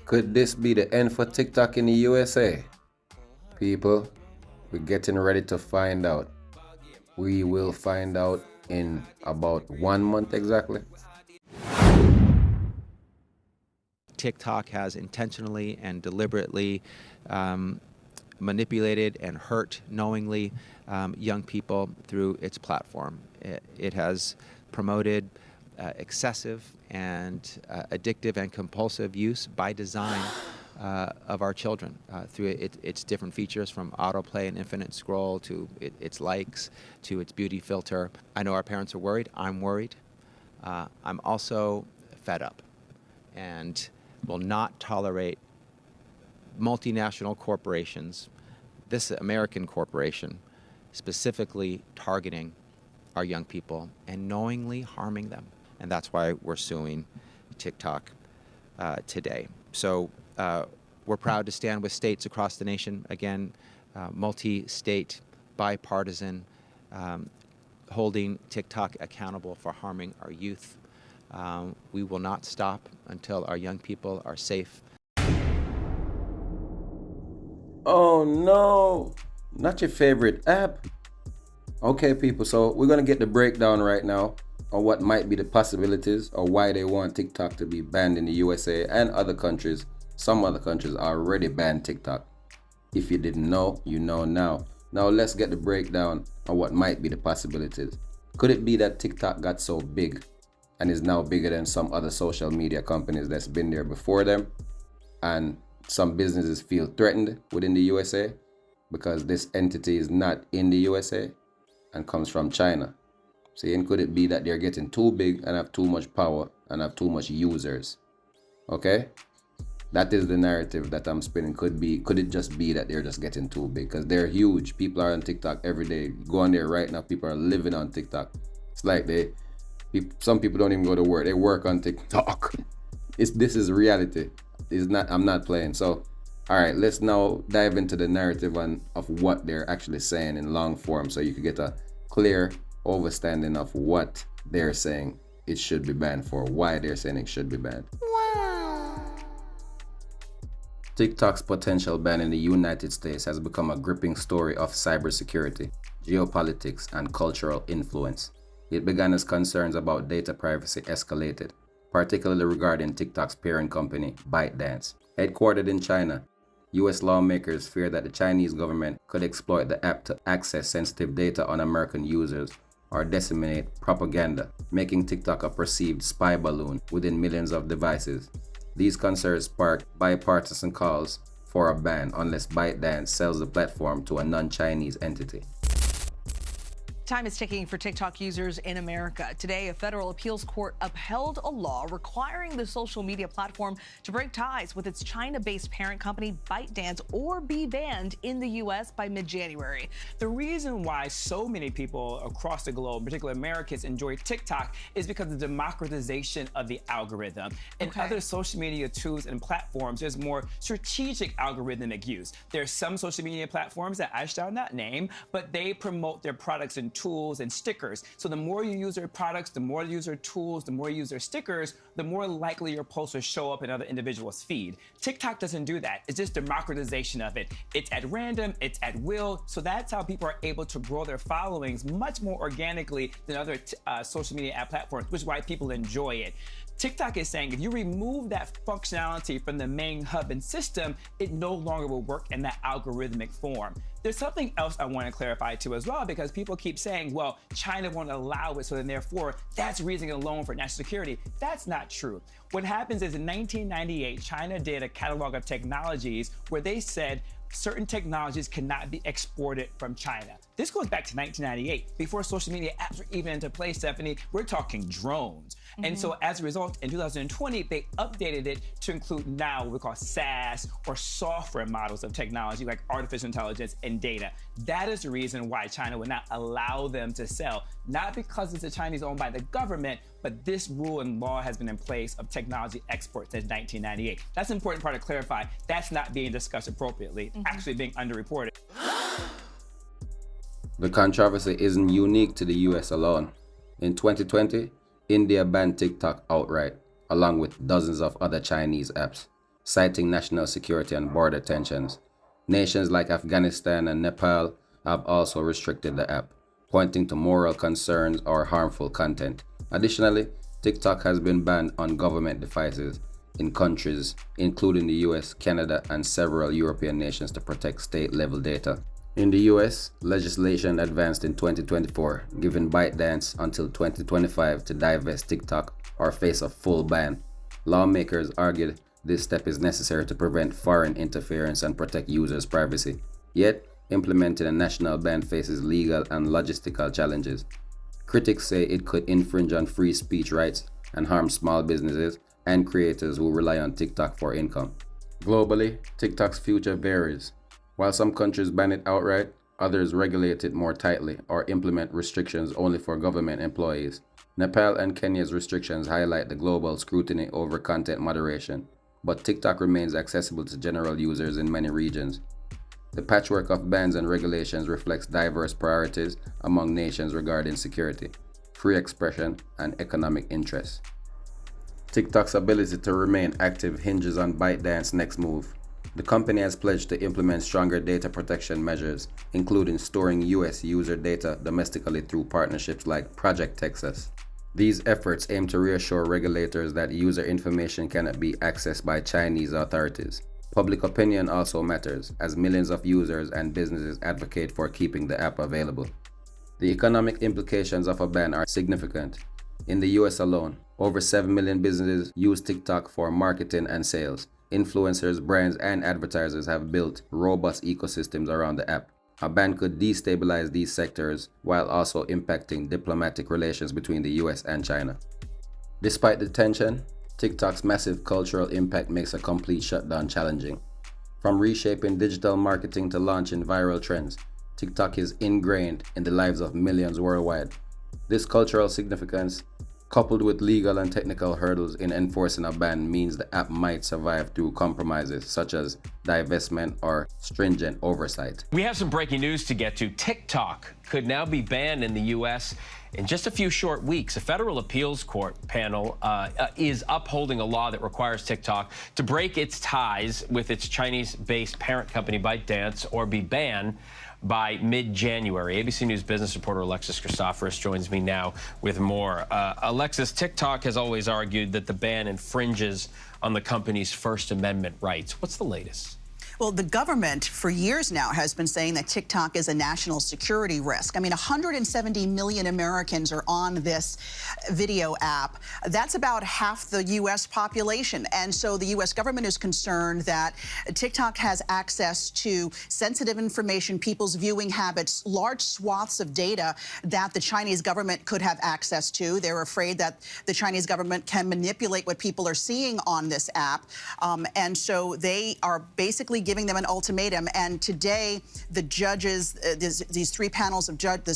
Could this be the end for TikTok in the USA? People, we're getting ready to find out. We will find out in about 1 month exactly. TikTok has intentionally and deliberately manipulated and hurt knowingly young people through its platform. It has promoted excessive and addictive and compulsive use by design of our children through its different features, from autoplay and infinite scroll to its likes to its beauty filter. I know our parents are worried. I'm worried. I'm also fed up and will not tolerate multinational corporations, this American corporation, specifically targeting our young people and knowingly harming them. And that's why we're suing TikTok today. So we're proud to stand with states across the nation, again, multi-state, bipartisan, holding TikTok accountable for harming our youth. We will not stop until our young people are safe. Oh no, not your favorite app. Okay, people, so we're going to get the breakdown right now on what might be the possibilities or why they want TikTok to be banned in the USA and other countries. Some other countries already banned TikTok. If you didn't know, you know now. Now let's get the breakdown on what might be the possibilities. Could it be that TikTok got so big and is now bigger than some other social media companies that's been there before them, and some businesses feel threatened within the USA because this entity is not in the USA and comes from China? See, and could it be that they're getting too big and have too much power and have too much users? Okay, that is the narrative that I'm spinning. Could it just be that they're just getting too big because they're huge? People are on TikTok every day. Go on there right now, people are living on TikTok. It's like some people don't even go to work, they work on TikTok. This is reality. I'm not playing. So all right, let's now dive into the narrative of what they're actually saying in long form, so you can get a clear understanding of what they're saying it should be banned for, why they're saying it should be banned. Wow. TikTok's potential ban in the United States has become a gripping story of cybersecurity, geopolitics, and cultural influence. It began as concerns about data privacy escalated, particularly regarding TikTok's parent company, ByteDance. Headquartered in China, US lawmakers fear that the Chinese government could exploit the app to access sensitive data on American users or disseminate propaganda, making TikTok a perceived spy balloon within millions of devices. These concerns sparked bipartisan calls for a ban unless ByteDance sells the platform to a non-Chinese entity. Time is ticking for TikTok users in America. Today, a federal appeals court upheld a law requiring the social media platform to break ties with its China-based parent company, ByteDance, or be banned in the U.S. by mid-January. The reason why so many people across the globe, particularly Americans, enjoy TikTok is because of the democratization of the algorithm. In other social media tools and platforms, there's more strategic algorithmic use. There are some social media platforms that I shall not name, but they promote their products and tools and stickers. So the more you use their products, the more you use their tools, the more you use their stickers, the more likely your posts will show up in other individuals' feed. TikTok doesn't do that. It's just democratization of it. It's at random, it's at will. So that's how people are able to grow their followings much more organically than other social media app platforms, which is why people enjoy it. TikTok is saying if you remove that functionality from the main hub and system, it no longer will work in that algorithmic form. There's something else I want to clarify too as well, because people keep saying, well, China won't allow it, so then therefore that's reason alone for national security. That's not true. What happens is in 1998, China did a catalog of technologies where they said certain technologies cannot be exported from China. This goes back to 1998. Before social media apps were even into play, Stephanie, we're talking drones. And so as a result, in 2020, they updated it to include now what we call SaaS or software models of technology like artificial intelligence and data. That is the reason why China would not allow them to sell, not because it's a Chinese owned by the government, but this rule and law has been in place of technology exports since 1998. That's an important part to clarify. That's not being discussed appropriately, actually being underreported. The controversy isn't unique to the US alone. In 2020, India banned TikTok outright, along with dozens of other Chinese apps, citing national security and border tensions. Nations like Afghanistan and Nepal have also restricted the app, pointing to moral concerns or harmful content. Additionally, TikTok has been banned on government devices in countries including the US, Canada, and several European nations to protect state-level data. In the US, legislation advanced in 2024, giving ByteDance until 2025 to divest TikTok or face a full ban. Lawmakers argued this step is necessary to prevent foreign interference and protect users' privacy. Yet, implementing a national ban faces legal and logistical challenges. Critics say it could infringe on free speech rights and harm small businesses and creators who rely on TikTok for income. Globally, TikTok's future varies. While some countries ban it outright, others regulate it more tightly or implement restrictions only for government employees. Nepal and Kenya's restrictions highlight the global scrutiny over content moderation, but TikTok remains accessible to general users in many regions. The patchwork of bans and regulations reflects diverse priorities among nations regarding security, free expression, and economic interests. TikTok's ability to remain active hinges on ByteDance's next move. The company has pledged to implement stronger data protection measures, including storing US user data domestically through partnerships like Project Texas. These efforts aim to reassure regulators that user information cannot be accessed by Chinese authorities. Public opinion also matters, as millions of users and businesses advocate for keeping the app available. The economic implications of a ban are significant. In the US alone, over 7 million businesses use TikTok for marketing and sales. Influencers, brands, and advertisers have built robust ecosystems around the app. A ban could destabilize these sectors while also impacting diplomatic relations between the US and China. Despite the tension, TikTok's massive cultural impact makes a complete shutdown challenging. From reshaping digital marketing to launching viral trends, TikTok is ingrained in the lives of millions worldwide. This cultural significance, coupled with legal and technical hurdles in enforcing a ban, means the app might survive through compromises such as divestment or stringent oversight. We have some breaking news to get to. TikTok could now be banned in the U.S. in just a few short weeks. A federal appeals court panel is upholding a law that requires TikTok to break its ties with its Chinese-based parent company ByteDance or be banned by mid-January. ABC News business reporter Alexis Christoforous joins me now with more. Alexis, TikTok has always argued that the ban infringes on the company's First Amendment rights. What's the latest? Well, the government for years now has been saying that TikTok is a national security risk. I mean, 170 million Americans are on this video app. That's about half the U.S. population. And so the U.S. government is concerned that TikTok has access to sensitive information, people's viewing habits, large swaths of data that the Chinese government could have access to. They're afraid that the Chinese government can manipulate what people are seeing on this app. And so they are basically giving them an ultimatum. And today, the judges, this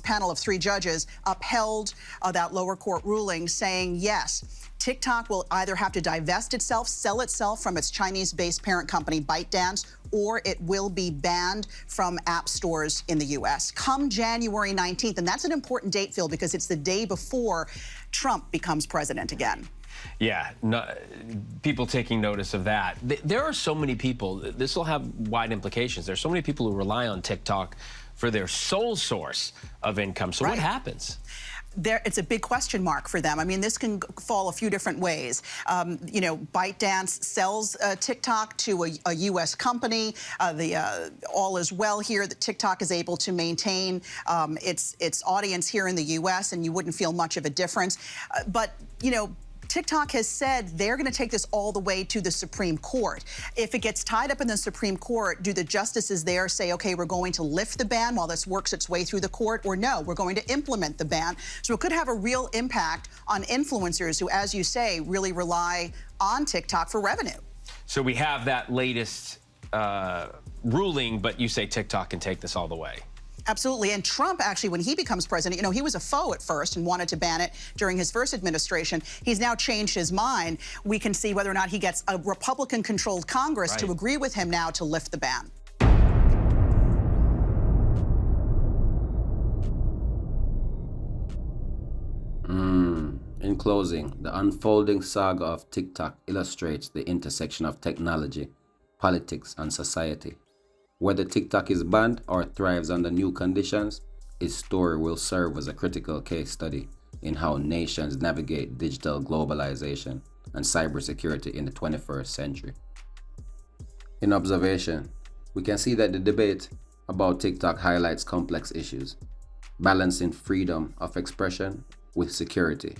panel of three judges upheld that lower court ruling, saying yes, TikTok will either have to divest itself, sell itself from its Chinese-based parent company ByteDance, or it will be banned from app stores in the U.S. come January 19th. And that's an important date, Phil, because it's the day before Trump becomes president again. Yeah, people taking notice of that. There are so many people, this will have wide implications. There's so many people who rely on TikTok for their sole source of income. So what happens? It's a big question mark for them. I mean, this can fall a few different ways. You know, ByteDance sells TikTok to a U.S. company. All is well here that TikTok is able to maintain its audience here in the U.S., and you wouldn't feel much of a difference. But, you know, TikTok has said they're going to take this all the way to the Supreme Court. If it gets tied up in the Supreme Court, do the justices there say, okay, we're going to lift the ban while this works its way through the court, or no, we're going to implement the ban? So it could have a real impact on influencers who, as you say, really rely on TikTok for revenue. So we have that latest ruling, but you say TikTok can take this all the way. Absolutely. And Trump, actually, when he becomes president, you know, he was a foe at first and wanted to ban it during his first administration. He's now changed his mind. We can see whether or not he gets a Republican-controlled Congress to agree with him now to lift the ban. In closing, the unfolding saga of TikTok illustrates the intersection of technology, politics, and society. Whether TikTok is banned or thrives under new conditions, its story will serve as a critical case study in how nations navigate digital globalization and cybersecurity in the 21st century. In observation, we can see that the debate about TikTok highlights complex issues, balancing freedom of expression with security,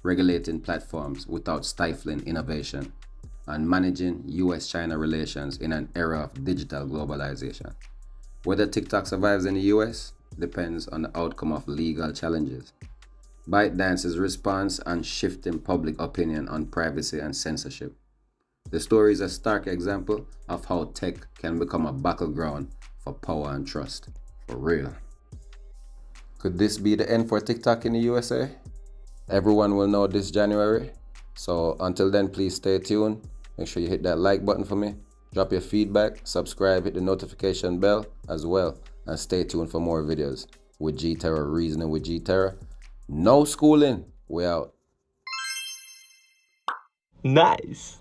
regulating platforms without stifling innovation, and managing US-China relations in an era of digital globalization. Whether TikTok survives in the US depends on the outcome of legal challenges, ByteDance's response, and shifting public opinion on privacy and censorship. The story is a stark example of how tech can become a battleground for power and trust. For real. Could this be the end for TikTok in the USA? Everyone will know this January. So until then, please stay tuned. Make sure you hit that like button for me. Drop your feedback, subscribe, hit the notification bell as well. And stay tuned for more videos with G-Terra, Reasoning with G-Terra. No schooling. We out. Nice.